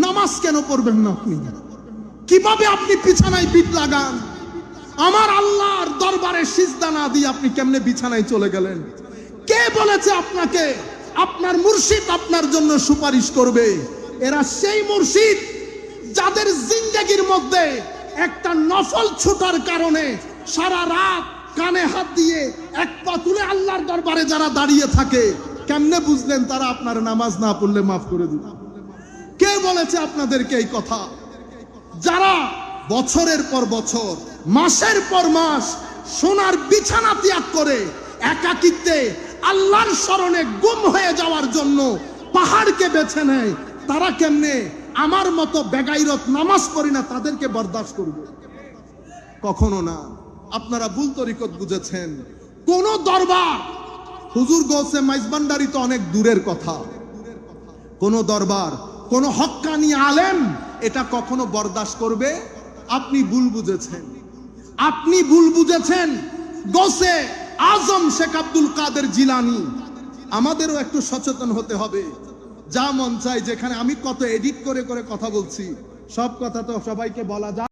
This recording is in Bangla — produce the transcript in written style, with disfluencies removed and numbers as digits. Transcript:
নামাজ কেন পড়বেন না? আপনি কিভাবে আপনি বিছানায় পিঠ লাগান? আমার আল্লাহর দরবারে সিজদা না দিয়ে আপনি কেমনে বিছানায় চলে গেলেন? কে বলেছে আপনাকে আপনার মুর্শিদ আপনার জন্য সুপারিশ করবে? এরা সেই মুর্শিদ যাদের জিন্দেগির মধ্যে একটা নফল ছুটার কারণে সারা রাত কানে হাত দিয়ে এক পা তুলে আল্লাহর দরবারে যারা দাঁড়িয়ে থাকে, কেমনে বুঝলেন তারা আপনার নামাজ না পড়লে মাফ করে দিবে? কে বলেছে আপনাদেরকে এই কথা? যারা বছরের পর বছর, মাসের পর মাস সোনার বিছানা ত্যাগ করে একাকিত্বে আল্লাহর শরণে গুম হয়ে যাওয়ার জন্য পাহাড়কে বেছে নেয়, তারা কেমনে আমার মতো বেগাইরত নামাজ পড়ি না তাদেরকে বরদাস্ত করবে? কখনো না। আপনারা ভুল তরিকত বুঝেছেন। কোন দরবার, হুজুর গৌসে মাইজবান্ডারি তো অনেক দূরের কথা, কোন দরবার, কোন হক্কানি আলেম এটা কখনো বরদাস্ত করবে? আপনি ভুল বুঝেছেন, আপনি ভুল বুঝেছেন। গৌসে আজম শেখ আব্দুল কাদের জিলানী। আমাদেরও একটু সচেতন হতে হবে। যা মন চাই, যেখানে আমি কত এডিট করে করে কথা বলছি, সব কথা তো সবাইকে বলা যায়।